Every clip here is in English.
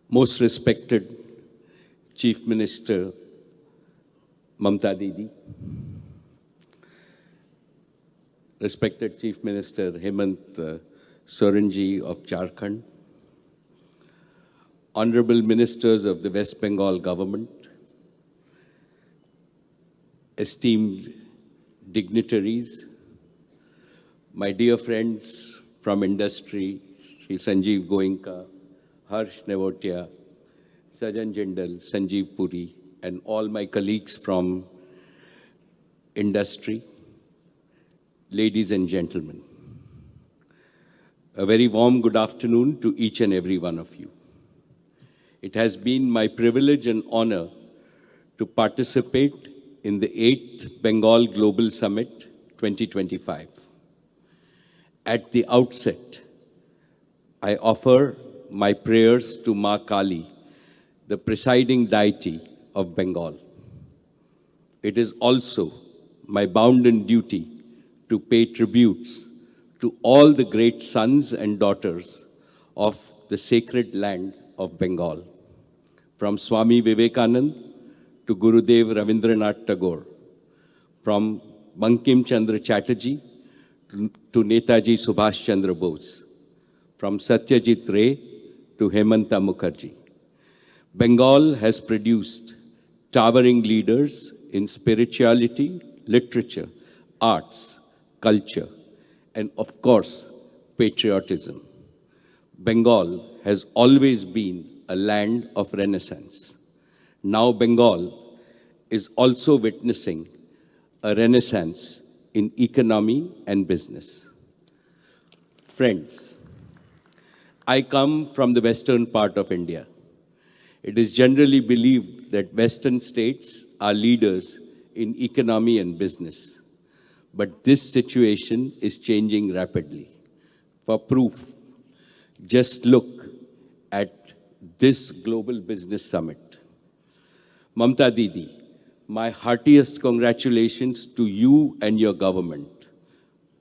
Most respected Chief Minister Mamta Didi, respected Chief Minister Hemant Soren ji of Jharkhand, honorable ministers of the West Bengal government, esteemed dignitaries, my dear friends from industry, Shri Sanjeev Goenka, Harsh Nevotia, Sajan Jindal, Sanjeev Puri, and all my colleagues from industry, ladies and gentlemen. A very warm good afternoon to each and every one of you. It has been my privilege and honor to participate in the 8th Bengal Global Summit 2025. At the outset, I offer my prayers to Ma Kali, the presiding deity of Bengal. It is also my bounden duty to pay tributes to all the great sons and daughters of the sacred land of Bengal, from Swami Vivekanand to Gurudev Ravindranath Tagore, from Bankim Chandra Chatterjee to Netaji Subhash Chandra Bose, from Satyajit Ray to Hemanta Mukherjee. Bengal has produced towering leaders in spirituality, literature, arts, culture, and of course, patriotism. Bengal has always been a land of renaissance. Now Bengal is also witnessing a renaissance in economy and business. Friends, I come from the western part of India. It is generally believed that western states are leaders in economy and business. But this situation is changing rapidly. For proof, just look at this Global Business Summit. Mamta Didi, my heartiest congratulations to you and your government.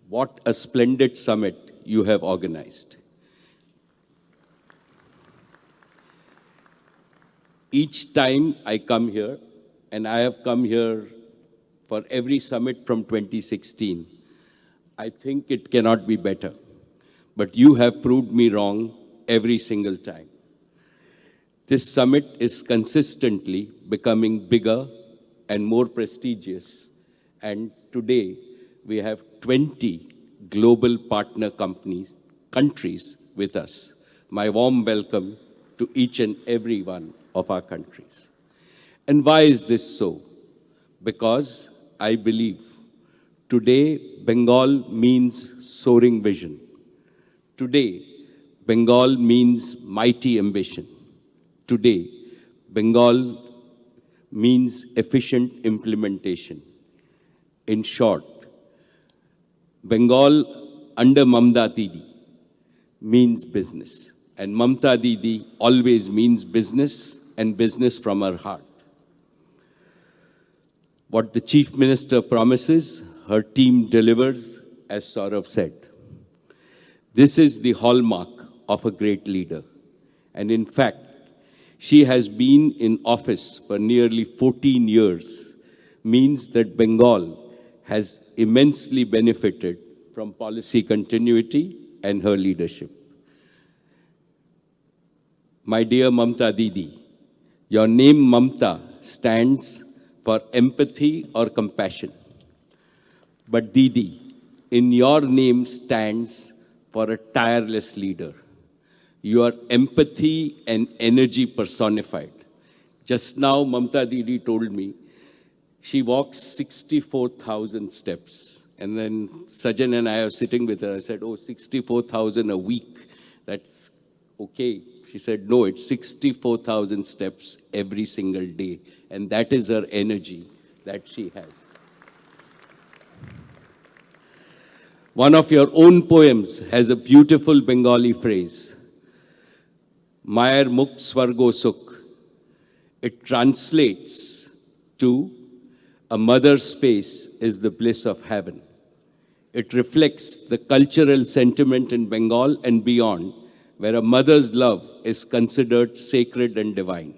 What a splendid summit you have organized. Each time I come here, and I have come here for every summit from 2016, I think it cannot be better. But you have proved me wrong every single time. This summit is consistently becoming bigger and more prestigious. And today, we have 20 global partner countries with us. My warm welcome to each and every one of our countries. And why is this so? Because I believe today Bengal means soaring vision. Today, Bengal means mighty ambition. Today, Bengal means efficient implementation. In short, Bengal under Mamta Didi means business. And Mamta Didi always means business, and business from her heart. What the Chief Minister promises, her team delivers, as Saurabh said. This is the hallmark of a great leader. And in fact, she has been in office for nearly 14 years, means that Bengal has immensely benefited from policy continuity and her leadership. My dear Mamta Didi, your name Mamta stands for empathy or compassion. But Didi, in your name stands for a tireless leader. You are empathy and energy personified. Just now, Mamta Didi told me she walks 64,000 steps. And then Sajan and I are sitting with her. I said, oh, 64,000 a week. That's okay. She said, no, it's 64,000 steps every single day. And that is her energy that she has. One of your own poems has a beautiful Bengali phrase, Mayer Mukh Swargo Sukh. It translates to a mother's space is the bliss of heaven. It reflects the cultural sentiment in Bengal and beyond where a mother's love is considered sacred and divine.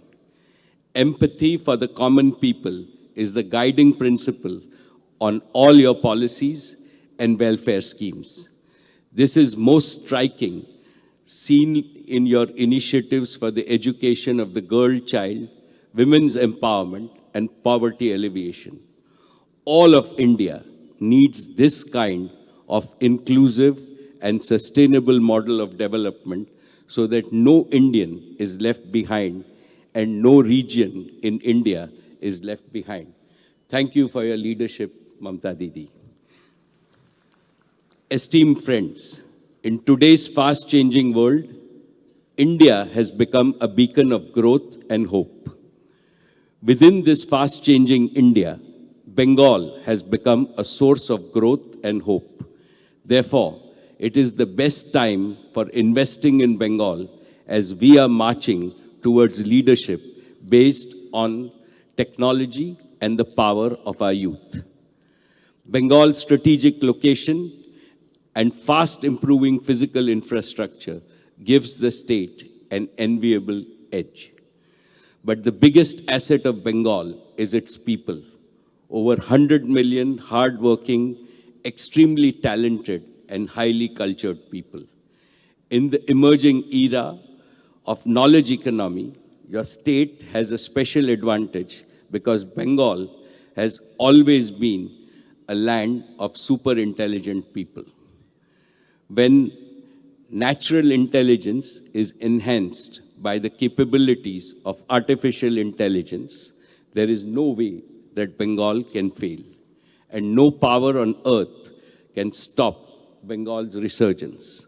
Empathy for the common people is the guiding principle on all your policies and welfare schemes. This is most striking, seen in your initiatives for the education of the girl child, women's empowerment, and poverty alleviation. All of India needs this kind of inclusive and sustainable model of development so that no Indian is left behind and no region in India is left behind. Thank you for your leadership, Mamta Didi. Esteemed friends, in today's fast-changing world, India has become a beacon of growth and hope. Within this fast-changing India, Bengal has become a source of growth and hope. Therefore, it is the best time for investing in Bengal as we are marching towards leadership based on technology and the power of our youth. Bengal's strategic location and fast improving physical infrastructure gives the state an enviable edge. But the biggest asset of Bengal is its people. Over 100 million hardworking, extremely talented and highly cultured people. In the emerging era of knowledge economy, your state has a special advantage because Bengal has always been a land of super intelligent people. When natural intelligence is enhanced by the capabilities of artificial intelligence, there is no way that Bengal can fail. And no power on earth can stop Bengal's resurgence.